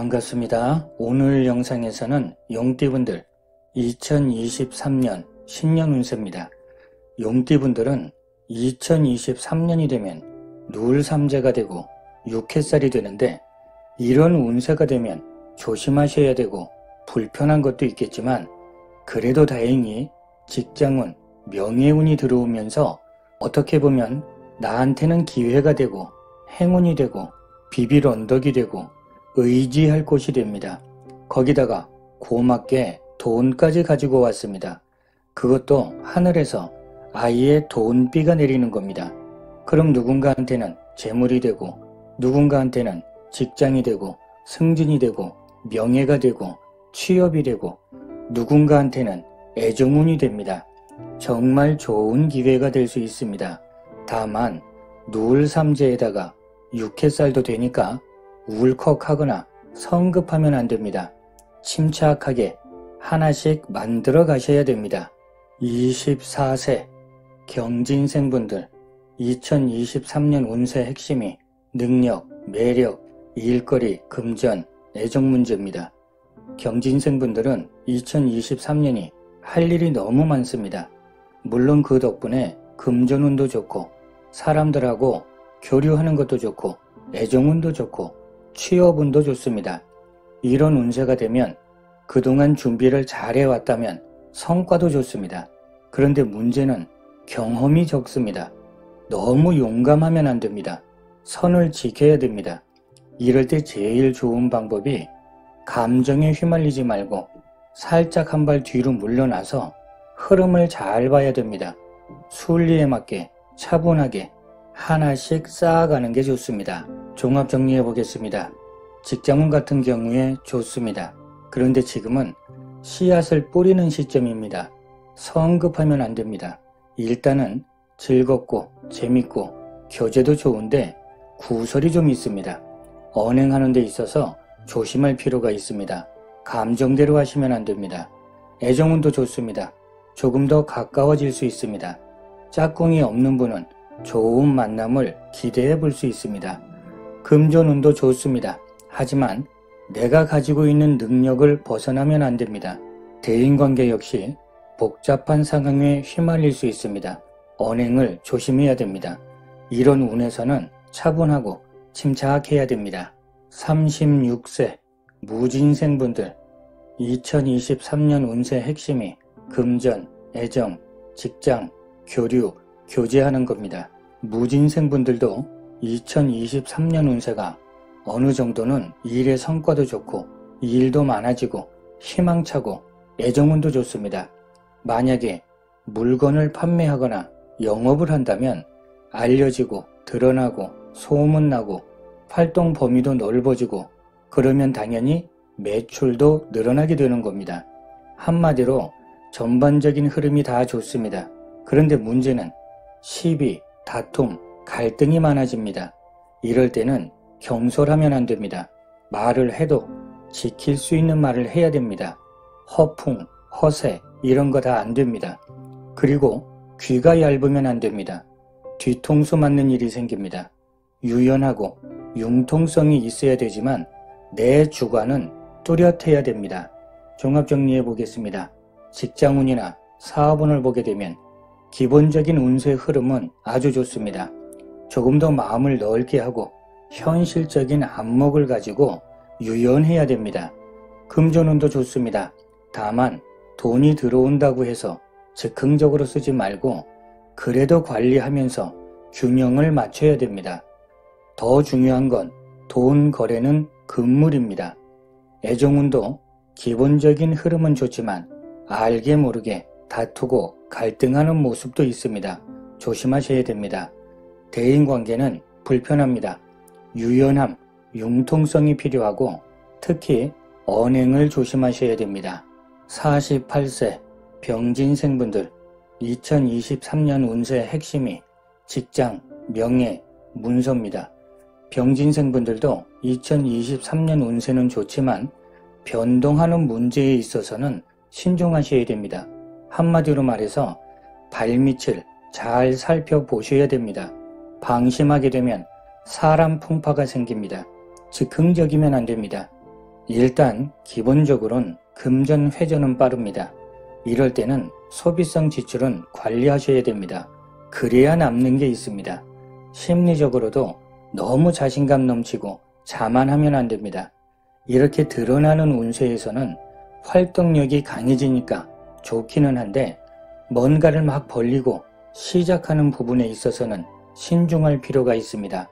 반갑습니다. 오늘 영상에서는 용띠분들 2023년 신년 운세입니다. 용띠분들은 2023년이 되면 누울삼재가 되고 육해살이 되는데, 이런 운세가 되면 조심하셔야 되고 불편한 것도 있겠지만, 그래도 다행히 직장운, 명예운이 들어오면서 어떻게 보면 나한테는 기회가 되고 행운이 되고 비빌 언덕이 되고 의지할 곳이 됩니다. 거기다가 고맙게 돈까지 가지고 왔습니다. 그것도 하늘에서 아예 돈비가 내리는 겁니다. 그럼 누군가한테는 재물이 되고, 누군가한테는 직장이 되고, 승진이 되고, 명예가 되고, 취업이 되고, 누군가한테는 애정운이 됩니다. 정말 좋은 기회가 될 수 있습니다. 다만 누울삼재에다가 육해살도 되니까 울컥하거나 성급하면 안 됩니다. 침착하게 하나씩 만들어 가셔야 됩니다. 24세 경진생분들 2023년 운세 핵심이 능력, 매력, 일거리, 금전, 애정 문제입니다. 경진생분들은 2023년이 할 일이 너무 많습니다. 물론 그 덕분에 금전운도 좋고, 사람들하고 교류하는 것도 좋고, 애정운도 좋고, 취업운도 좋습니다. 이런 운세가 되면 그동안 준비를 잘 해왔다면 성과도 좋습니다. 그런데 문제는 경험이 적습니다. 너무 용감하면 안 됩니다. 선을 지켜야 됩니다. 이럴 때 제일 좋은 방법이 감정에 휘말리지 말고 살짝 한 발 뒤로 물러나서 흐름을 잘 봐야 됩니다. 순리에 맞게 차분하게 하나씩 쌓아가는 게 좋습니다. 종합 정리해 보겠습니다. 직장운 같은 경우에 좋습니다. 그런데 지금은 씨앗을 뿌리는 시점입니다. 성급하면 안 됩니다. 일단은 즐겁고 재밌고 교제도 좋은데 구설이 좀 있습니다. 언행하는 데 있어서 조심할 필요가 있습니다. 감정대로 하시면 안 됩니다. 애정운도 좋습니다. 조금 더 가까워질 수 있습니다. 짝꿍이 없는 분은 좋은 만남을 기대해 볼 수 있습니다. 금전운도 좋습니다. 하지만 내가 가지고 있는 능력을 벗어나면 안 됩니다. 대인관계 역시 복잡한 상황에 휘말릴 수 있습니다. 언행을 조심해야 됩니다. 이런 운에서는 차분하고 침착해야 됩니다. 36세 무진생분들 2023년 운세 핵심이 금전, 애정, 직장, 교류, 교제하는 겁니다. 무진생분들도 2023년 운세가 어느 정도는 일의 성과도 좋고 일도 많아지고 희망차고 애정운도 좋습니다. 만약에 물건을 판매하거나 영업을 한다면 알려지고 드러나고 소문나고 활동 범위도 넓어지고, 그러면 당연히 매출도 늘어나게 되는 겁니다. 한마디로 전반적인 흐름이 다 좋습니다. 그런데 문제는 시비, 다툼, 갈등이 많아집니다. 이럴 때는 경솔하면 안 됩니다. 말을 해도 지킬 수 있는 말을 해야 됩니다. 허풍, 허세 이런 거 다 안 됩니다. 그리고 귀가 얇으면 안 됩니다. 뒤통수 맞는 일이 생깁니다. 유연하고 융통성이 있어야 되지만 내 주관은 뚜렷해야 됩니다. 종합 정리해 보겠습니다. 직장운이나 사업운을 보게 되면 기본적인 운세 흐름은 아주 좋습니다. 조금 더 마음을 넓게 하고 현실적인 안목을 가지고 유연해야 됩니다. 금전운도 좋습니다. 다만 돈이 들어온다고 해서 즉흥적으로 쓰지 말고 그래도 관리하면서 균형을 맞춰야 됩니다. 더 중요한 건 돈 거래는 금물입니다. 애정운도 기본적인 흐름은 좋지만 알게 모르게 다투고 갈등하는 모습도 있습니다. 조심하셔야 됩니다. 대인관계는 불편합니다. 유연함, 융통성이 필요하고 특히 언행을 조심하셔야 됩니다. 48세 병진생분들 2023년 운세 핵심이 직장, 명예, 문서입니다. 병진생분들도 2023년 운세는 좋지만 변동하는 문제에 있어서는 신중하셔야 됩니다. 한마디로 말해서 발밑을 잘 살펴보셔야 됩니다. 방심하게 되면 사람 풍파가 생깁니다. 즉흥적이면 안 됩니다. 일단 기본적으로는 금전 회전은 빠릅니다. 이럴 때는 소비성 지출은 관리하셔야 됩니다. 그래야 남는 게 있습니다. 심리적으로도 너무 자신감 넘치고 자만하면 안 됩니다. 이렇게 드러나는 운세에서는 활동력이 강해지니까 좋기는 한데 뭔가를 막 벌리고 시작하는 부분에 있어서는 신중할 필요가 있습니다.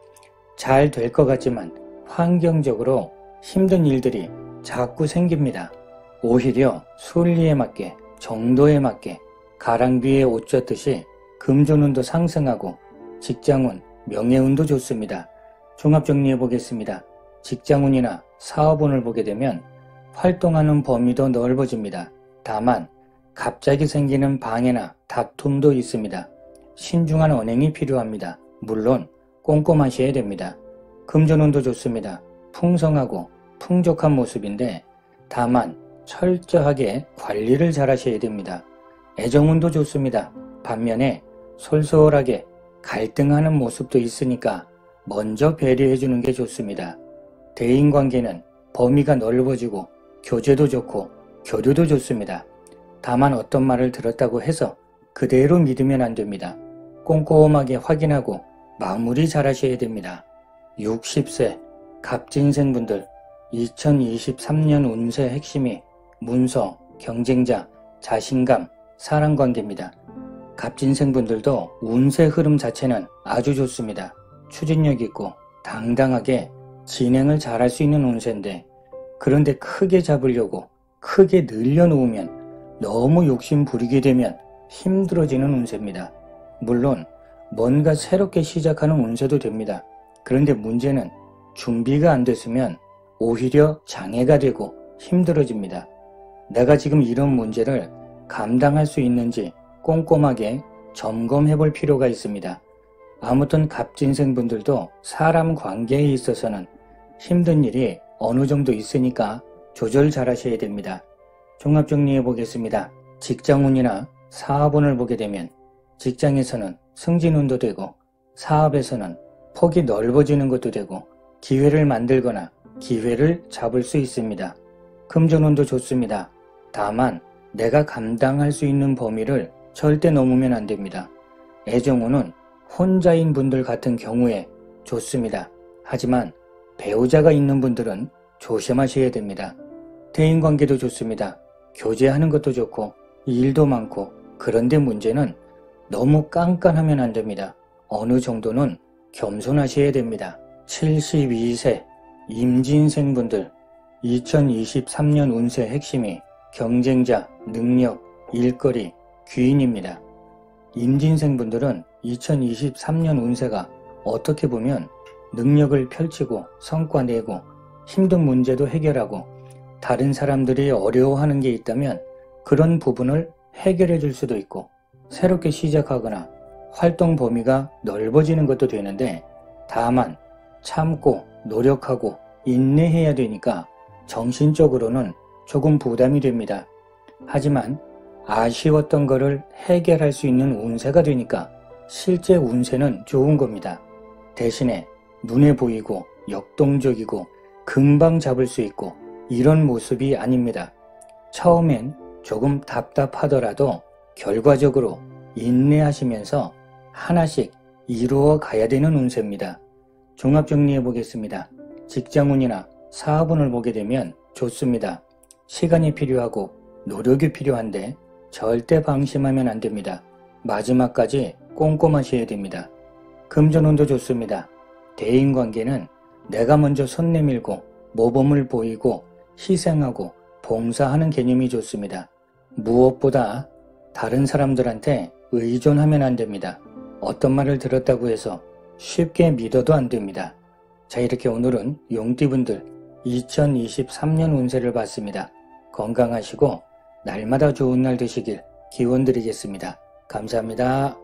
잘 될 것 같지만 환경적으로 힘든 일들이 자꾸 생깁니다. 오히려 순리에 맞게 정도에 맞게 가랑비에 옷 젖듯이 금전운도 상승하고 직장운, 명예운도 좋습니다. 종합정리해 보겠습니다. 직장운이나 사업운을 보게 되면 활동하는 범위도 넓어집니다. 다만 갑자기 생기는 방해나 다툼도 있습니다. 신중한 언행이 필요합니다. 물론 꼼꼼하셔야 됩니다. 금전운도 좋습니다. 풍성하고 풍족한 모습인데 다만 철저하게 관리를 잘 하셔야 됩니다. 애정운도 좋습니다. 반면에 솔솔하게 갈등하는 모습도 있으니까 먼저 배려해 주는 게 좋습니다. 대인관계는 범위가 넓어지고 교제도 좋고 교류도 좋습니다. 다만 어떤 말을 들었다고 해서 그대로 믿으면 안 됩니다. 꼼꼼하게 확인하고 마무리 잘 하셔야 됩니다. 60세 갑진생분들 2023년 운세 핵심이 문서, 경쟁자, 자신감, 사랑관계입니다. 갑진생분들도 운세 흐름 자체는 아주 좋습니다. 추진력 있고 당당하게 진행을 잘할 수 있는 운세인데 그런데 크게 잡으려고 크게 늘려놓으면 너무 욕심 부리게 되면 힘들어지는 운세입니다. 물론 뭔가 새롭게 시작하는 운세도 됩니다. 그런데 문제는 준비가 안 됐으면 오히려 장애가 되고 힘들어집니다. 내가 지금 이런 문제를 감당할 수 있는지 꼼꼼하게 점검해 볼 필요가 있습니다. 아무튼 갑진생분들도 사람 관계에 있어서는 힘든 일이 어느 정도 있으니까 조절 잘 하셔야 됩니다. 종합정리해 보겠습니다. 직장운이나 사업운을 보게 되면 직장에서는 승진운도 되고 사업에서는 폭이 넓어지는 것도 되고 기회를 만들거나 기회를 잡을 수 있습니다. 금전운도 좋습니다. 다만 내가 감당할 수 있는 범위를 절대 넘으면 안 됩니다. 애정운은 혼자인 분들 같은 경우에 좋습니다. 하지만 배우자가 있는 분들은 조심하셔야 됩니다. 대인관계도 좋습니다. 교제하는 것도 좋고 일도 많고 그런데 문제는 너무 깐깐하면 안 됩니다. 어느 정도는 겸손하셔야 됩니다. 72세 임진생분들 2023년 운세 핵심이 경쟁자, 능력, 일거리, 귀인입니다. 임진생분들은 2023년 운세가 어떻게 보면 능력을 펼치고 성과 내고 힘든 문제도 해결하고 다른 사람들이 어려워하는 게 있다면 그런 부분을 해결해 줄 수도 있고 새롭게 시작하거나 활동 범위가 넓어지는 것도 되는데 다만 참고 노력하고 인내해야 되니까 정신적으로는 조금 부담이 됩니다. 하지만 아쉬웠던 것을 해결할 수 있는 운세가 되니까 실제 운세는 좋은 겁니다. 대신에 눈에 보이고 역동적이고 금방 잡을 수 있고 이런 모습이 아닙니다. 처음엔 조금 답답하더라도 결과적으로 인내하시면서 하나씩 이루어 가야 되는 운세입니다. 종합정리해 보겠습니다. 직장운이나 사업운을 보게 되면 좋습니다. 시간이 필요하고 노력이 필요한데 절대 방심하면 안 됩니다. 마지막까지 꼼꼼하셔야 됩니다. 금전운도 좋습니다. 대인관계는 내가 먼저 손 내밀고 모범을 보이고 희생하고 봉사하는 개념이 좋습니다. 무엇보다 다른 사람들한테 의존하면 안 됩니다. 어떤 말을 들었다고 해서 쉽게 믿어도 안 됩니다. 자, 이렇게 오늘은 용띠분들 2023년 운세를 봤습니다. 건강하시고 날마다 좋은 날 되시길 기원 드리겠습니다. 감사합니다.